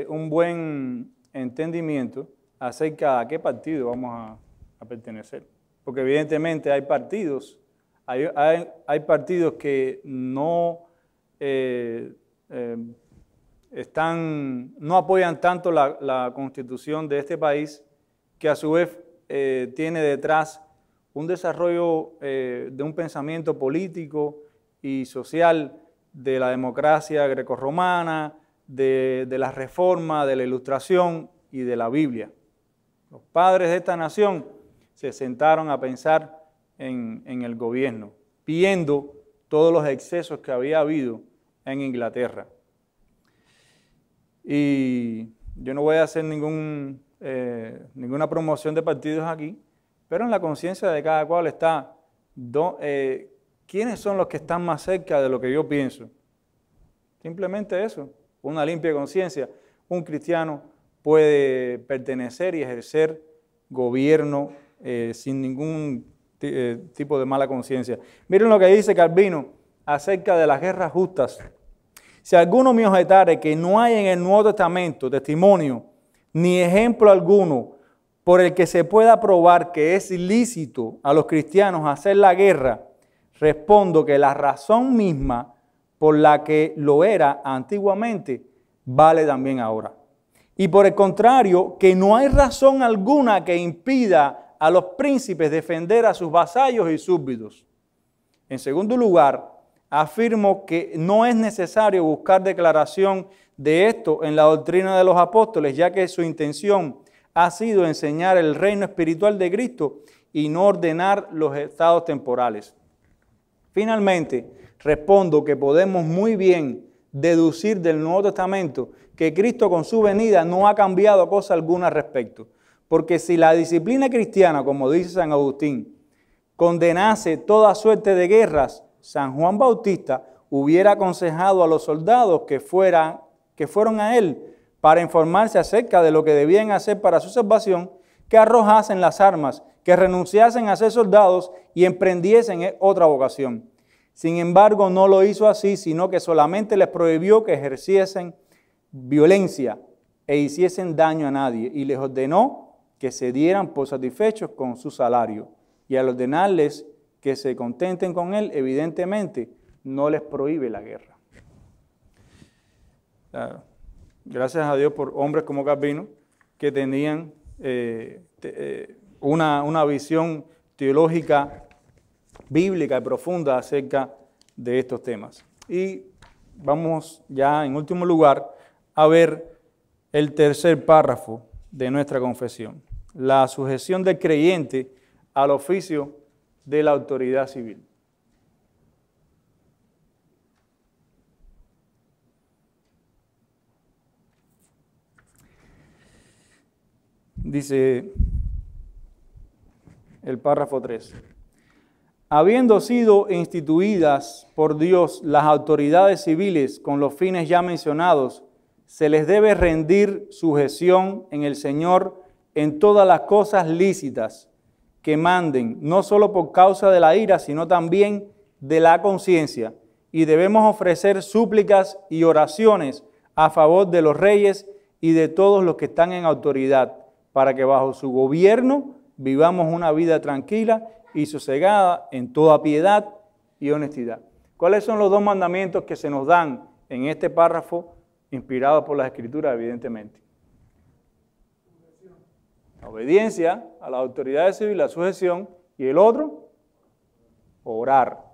un buen entendimiento acerca de a qué partido vamos a pertenecer. Porque evidentemente hay partidos, hay partidos que no no apoyan tanto la constitución de este país, que a su vez tiene detrás un desarrollo de un pensamiento político y social de la democracia grecorromana, de la reforma, de la ilustración y de la Biblia. Los padres de esta nación se sentaron a pensar en el gobierno, viendo todos los excesos que había habido en Inglaterra. Y yo no voy a hacer ninguna promoción de partidos aquí, pero en la conciencia de cada cual está quiénes son los que están más cerca de lo que yo pienso. Simplemente eso, una limpia conciencia. Un cristiano puede pertenecer y ejercer gobierno sin ningún tipo de mala conciencia. Miren lo que dice Calvino acerca de las guerras justas. Si alguno me objetare que no hay en el Nuevo Testamento testimonio ni ejemplo alguno por el que se pueda probar que es ilícito a los cristianos hacer la guerra, respondo que la razón misma por la que lo era antiguamente vale también ahora. Y por el contrario, que no hay razón alguna que impida a los príncipes defender a sus vasallos y súbditos. En segundo lugar, afirmo que no es necesario buscar declaración de esto en la doctrina de los apóstoles, ya que su intención ha sido enseñar el reino espiritual de Cristo y no ordenar los estados temporales. Finalmente, respondo que podemos muy bien deducir del Nuevo Testamento que Cristo con su venida no ha cambiado cosa alguna al respecto. Porque si la disciplina cristiana, como dice San Agustín, condenase toda suerte de guerras, San Juan Bautista hubiera aconsejado a los soldados que fueron a él para informarse acerca de lo que debían hacer para su salvación, que arrojasen las armas, que renunciasen a ser soldados y emprendiesen otra vocación. Sin embargo, no lo hizo así, sino que solamente les prohibió que ejerciesen violencia e hiciesen daño a nadie, y les ordenó que se dieran por satisfechos con su salario. Y al ordenarles que se contenten con él, evidentemente no les prohíbe la guerra. Gracias a Dios por hombres como Calvino, que tenían una visión teológica, bíblica y profunda acerca de estos temas. Y vamos ya en último lugar a ver el tercer párrafo de nuestra confesión, la sujeción del creyente al oficio de la autoridad civil. Dice el párrafo 3. Habiendo sido instituidas por Dios las autoridades civiles con los fines ya mencionados, se les debe rendir sujeción en el Señor en todas las cosas lícitas que manden, no solo por causa de la ira, sino también de la conciencia. Y debemos ofrecer súplicas y oraciones a favor de los reyes y de todos los que están en autoridad, para que bajo su gobierno vivamos una vida tranquila y sosegada en toda piedad y honestidad. ¿Cuáles son los dos mandamientos que se nos dan en este párrafo, inspirado por las Escrituras, evidentemente? La obediencia a las autoridades civiles, la sujeción, y el otro, orar.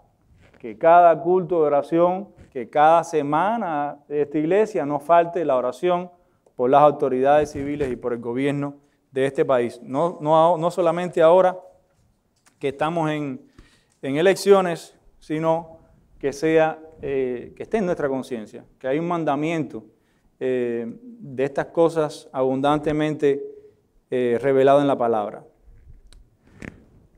Que cada culto de oración, que cada semana de esta iglesia no falte la oración por las autoridades civiles y por el gobierno de este país. No solamente ahora que estamos en elecciones, sino que esté en nuestra conciencia, que hay un mandamiento de estas cosas abundantemente revelado en la palabra.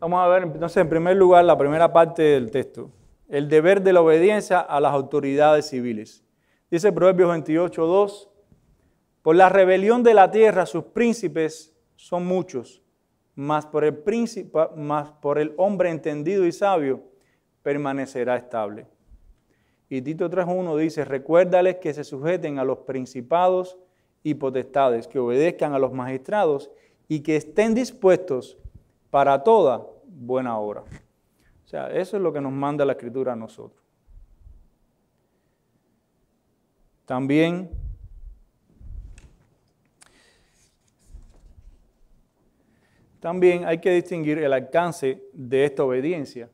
Vamos a ver entonces en primer lugar la primera parte del texto, el deber de la obediencia a las autoridades civiles. Dice Proverbios 28:2, por la rebelión de la tierra sus príncipes son muchos, mas por el hombre entendido y sabio permanecerá estable. Y Tito 3:1 dice, recuérdales que se sujeten a los principados y potestades, que obedezcan a los magistrados y que estén dispuestos para toda buena obra. O sea, eso es lo que nos manda la Escritura a nosotros. También hay que distinguir el alcance de esta obediencia.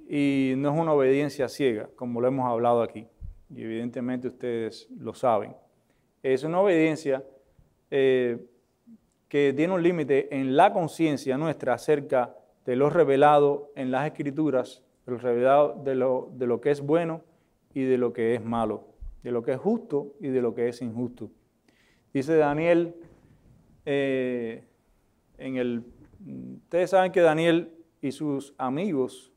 Y no es una obediencia ciega, como lo hemos hablado aquí. Y evidentemente ustedes lo saben. Es una obediencia que tiene un límite en la conciencia nuestra acerca de lo revelado en las Escrituras, de lo revelado de lo que es bueno y de lo que es malo, de lo que es justo y de lo que es injusto. Dice Daniel, ustedes saben que Daniel y sus amigos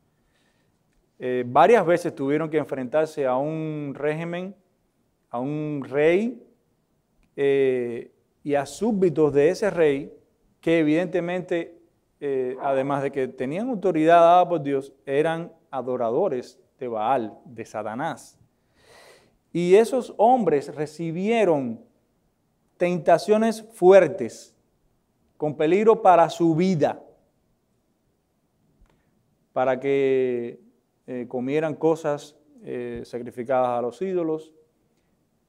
varias veces tuvieron que enfrentarse a un régimen, a un rey y a súbditos de ese rey que evidentemente, además de que tenían autoridad dada por Dios, eran adoradores de Baal, de Satanás. Y esos hombres recibieron tentaciones fuertes, con peligro para su vida, para que comieran cosas sacrificadas a los ídolos,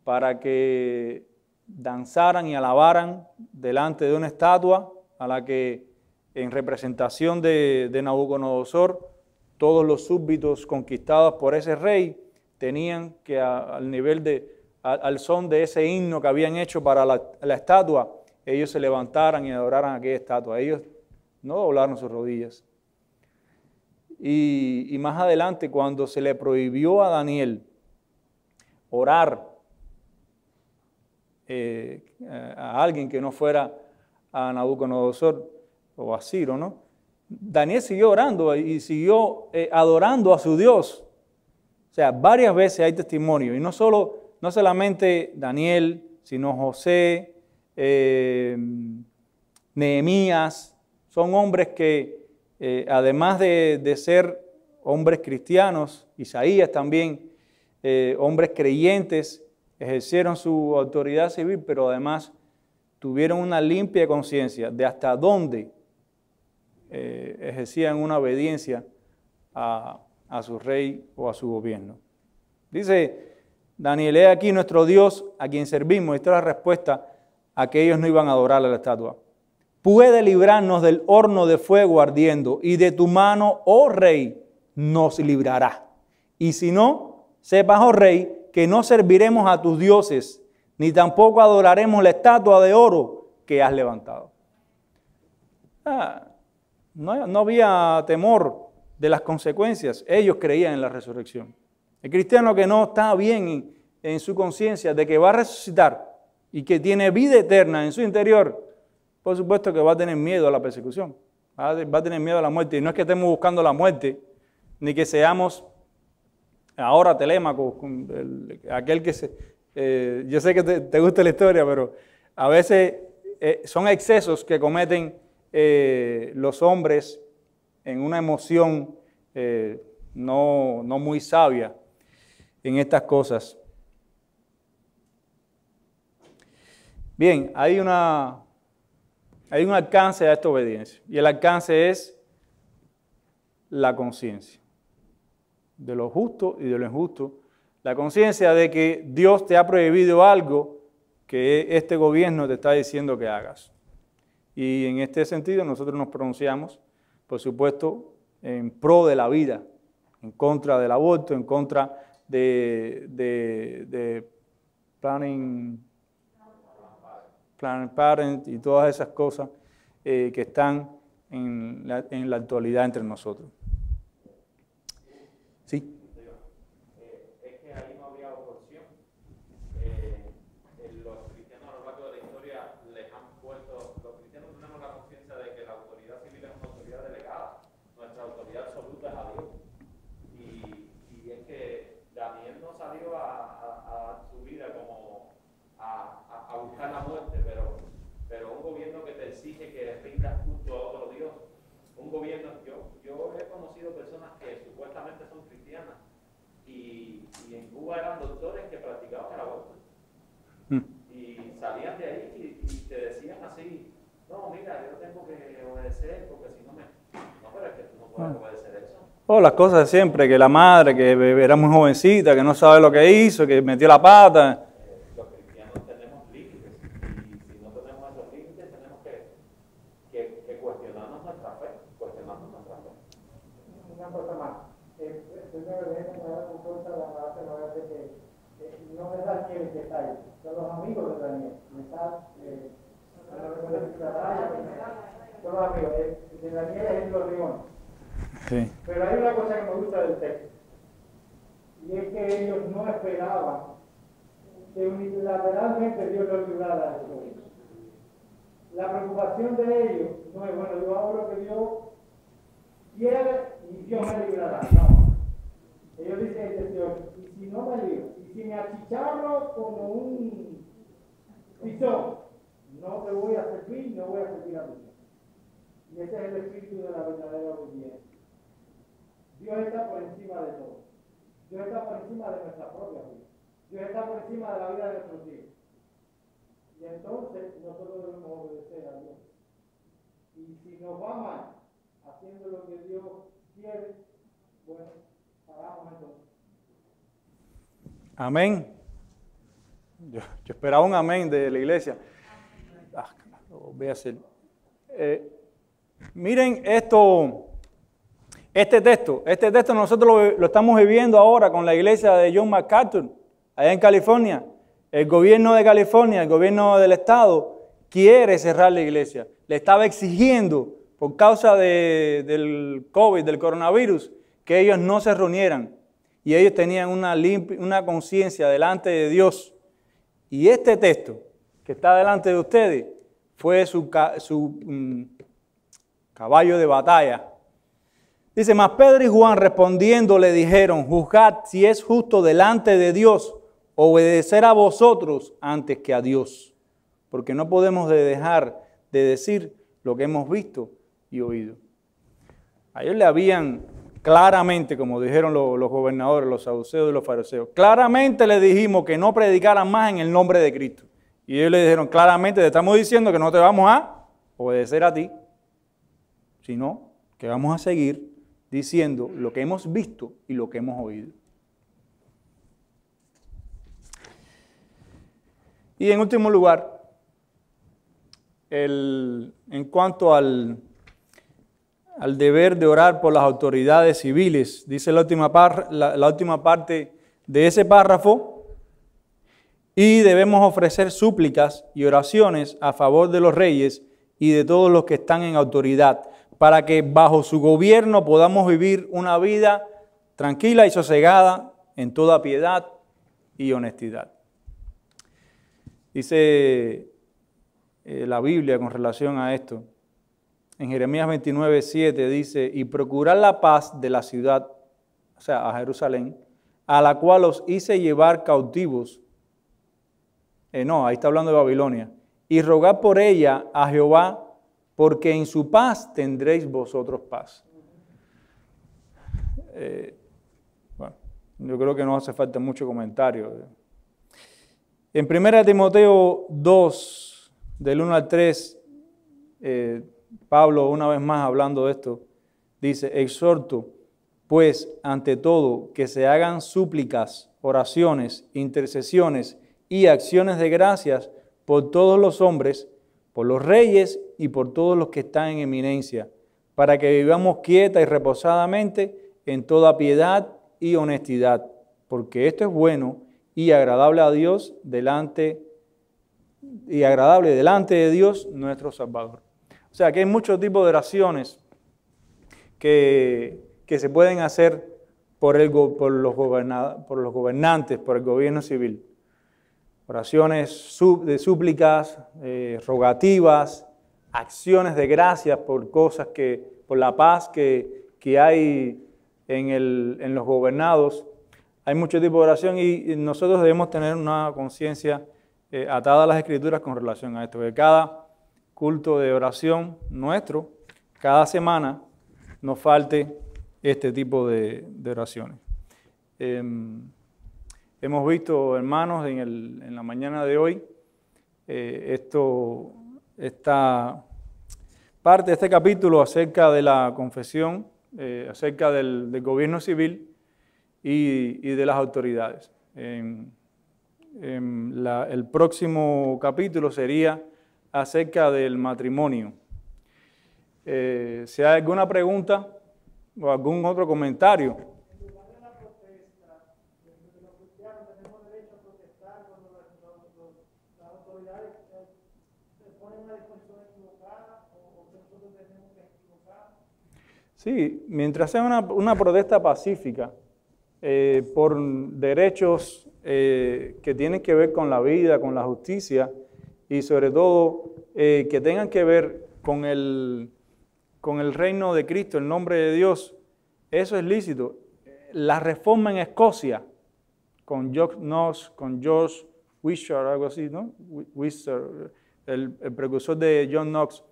para que danzaran y alabaran delante de una estatua a la que en representación de Nabucodonosor todos los súbditos conquistados por ese rey tenían que al son de ese himno que habían hecho para la estatua, ellos se levantaran y adoraran a aquella estatua. Ellos no doblaron sus rodillas. Y más adelante, cuando se le prohibió a Daniel orar a alguien que no fuera a Nabucodonosor o a Ciro, ¿no? Daniel siguió orando y siguió adorando a su Dios. O sea, varias veces hay testimonio, y no solo no solamente Daniel, sino José, Nehemías, son hombres que además de ser hombres cristianos, Isaías también, hombres creyentes, ejercieron su autoridad civil, pero además tuvieron una limpia conciencia de hasta dónde ejercían una obediencia a su rey o a su gobierno. Dice Daniel, he aquí nuestro Dios a quien servimos. Esta es la respuesta a que ellos no iban a adorar a la estatua. Puede librarnos del horno de fuego ardiendo, y de tu mano, oh rey, nos librará. Y si no, sepas, oh rey, que no serviremos a tus dioses, ni tampoco adoraremos la estatua de oro que has levantado. No había temor de las consecuencias. Ellos creían en la resurrección. El cristiano que no está bien en su conciencia de que va a resucitar y que tiene vida eterna en su interior, por supuesto que va a tener miedo a la persecución, va a tener miedo a la muerte. Y no es que estemos buscando la muerte, ni que seamos ahora Telémaco, aquel que yo sé que te gusta la historia, pero a veces son excesos que cometen los hombres en una emoción no muy sabia en estas cosas. Bien, hay un alcance a esta obediencia, y el alcance es la conciencia de lo justo y de lo injusto, la conciencia de que Dios te ha prohibido algo que este gobierno te está diciendo que hagas. Y en este sentido nosotros nos pronunciamos, por supuesto, en pro de la vida, en contra del aborto, en contra de Planned Parenthood y todas esas cosas que están en la actualidad entre nosotros. Sí. Es que ahí no había oposición. Los cristianos a lo largo de la historia les han puesto, los cristianos tenemos la conciencia de que la autoridad civil es una autoridad delegada, nuestra autoridad absoluta es a Dios. Y es que Daniel no salió a su vida como a buscar la muerte, pero un gobierno que te exige que rindas culto a otro Dios, un gobierno, yo he conocido personas que supuestamente son cristianas y en Cuba eran doctores que practicaban el aborto y salían de ahí y te decían así, no, mira, yo tengo que obedecer porque si no pero es que tú no puedes obedecer eso. Las cosas de siempre, que la madre, que era muy jovencita, que no sabe lo que hizo, que metió la pata. Los cristianos tenemos límites y si no tenemos esos límites tenemos que cuestionarnos nuestra fe, Una cosa más, primero debemos dar cuenta de la base que no es Daniel que está ahí, son los amigos de Daniel. Son los amigos, de Daniel es el león. Sí. Pero hay una cosa que me gusta del texto, y es que ellos no esperaban que unilateralmente Dios los librara de eso. La preocupación de ellos no es, bueno, yo hago lo que Dios quiere y Dios me librará. No. Ellos dicen, Dios, y si no me libro, y si me achicharro como un pisón, no te voy a servir, no voy a servir a ti. Y ese es el espíritu de la verdadera obediencia. Dios está por encima de todo. Dios está por encima de nuestra propia vida. Dios está por encima de la vida de nuestros hijos. Y entonces nosotros debemos obedecer a Dios. Y si nos va mal haciendo lo que Dios quiere, bueno, hagamos entonces. Amén. Yo esperaba un amén de la iglesia. Lo voy a hacer. Miren esto. Este texto nosotros lo estamos viviendo ahora con la iglesia de John MacArthur, allá en California. El gobierno de California, el gobierno del estado, quiere cerrar la iglesia. Le estaba exigiendo, por causa del COVID, del coronavirus, que ellos no se reunieran. Y ellos tenían una conciencia delante de Dios. Y este texto que está delante de ustedes fue su caballo de batalla. Dice, mas Pedro y Juan respondiendo le dijeron, juzgad si es justo delante de Dios obedecer a vosotros antes que a Dios, porque no podemos dejar de decir lo que hemos visto y oído. A ellos le habían claramente, como dijeron los gobernadores, los saduceos y los fariseos, claramente le dijimos que no predicaran más en el nombre de Cristo. Y ellos le dijeron claramente, te estamos diciendo que no te vamos a obedecer a ti, sino que vamos a seguir diciendo lo que hemos visto y lo que hemos oído. Y en último lugar, en cuanto al deber de orar por las autoridades civiles, dice la última parte de ese párrafo, y debemos ofrecer súplicas y oraciones a favor de los reyes y de todos los que están en autoridad, para que bajo su gobierno podamos vivir una vida tranquila y sosegada en toda piedad y honestidad. Dice la Biblia con relación a esto, en Jeremías 29:7 dice, y procurar la paz de la ciudad, o sea, a Jerusalén, a la cual os hice llevar cautivos. No, ahí está hablando de Babilonia. Y rogad por ella a Jehová, porque en su paz tendréis vosotros paz. Bueno, yo creo que no hace falta mucho comentario. En 1 Timoteo 2, del 1 al 3, Pablo, una vez más hablando de esto, dice, exhorto, pues, ante todo, que se hagan súplicas, oraciones, intercesiones y acciones de gracias por todos los hombres, por los reyes y por todos los que están en eminencia, para que vivamos quieta y reposadamente en toda piedad y honestidad, porque esto es bueno y agradable a Dios delante de Dios nuestro Salvador. O sea, que hay muchos tipos de oraciones que se pueden hacer por los gobernantes, por el gobierno civil. Oraciones de súplicas, rogativas, acciones de gracias por cosas por la paz que hay en los gobernados. Hay muchos tipos de oración y nosotros debemos tener una conciencia atada a las Escrituras con relación a esto, que cada culto de oración nuestro, cada semana, nos falte este tipo de oraciones. Hemos visto, hermanos, en la mañana de hoy, esta parte de este capítulo acerca de la confesión, acerca del gobierno civil y de las autoridades. El próximo capítulo sería acerca del matrimonio. Si hay alguna pregunta o algún otro comentario. Sí, mientras sea una protesta pacífica por derechos que tienen que ver con la vida, con la justicia y sobre todo que tengan que ver con el reino de Cristo, el nombre de Dios, eso es lícito. La reforma en Escocia, con George Knox, con George Wishart, algo así, ¿no? Wishart, el precursor de John Knox,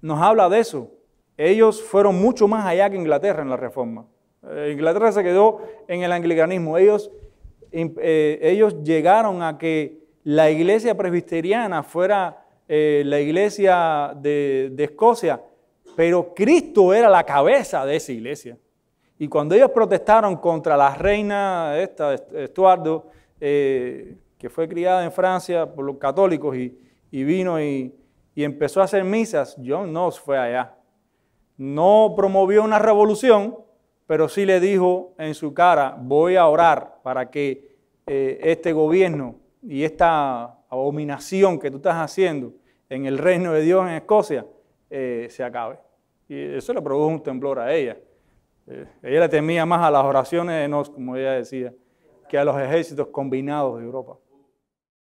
nos habla de eso. Ellos fueron mucho más allá que Inglaterra en la reforma. Inglaterra se quedó en el anglicanismo. Ellos llegaron a que la iglesia presbiteriana fuera la iglesia de Escocia, pero Cristo era la cabeza de esa iglesia. Y cuando ellos protestaron contra la reina Estuardo, que fue criada en Francia por los católicos y vino y empezó a hacer misas, John Knox fue allá. No promovió una revolución, pero sí le dijo en su cara, voy a orar para que este gobierno y esta abominación que tú estás haciendo en el reino de Dios en Escocia se acabe. Y eso le produjo un temblor a ella. Ella le temía más a las oraciones de Knox, como ella decía, que a los ejércitos combinados de Europa.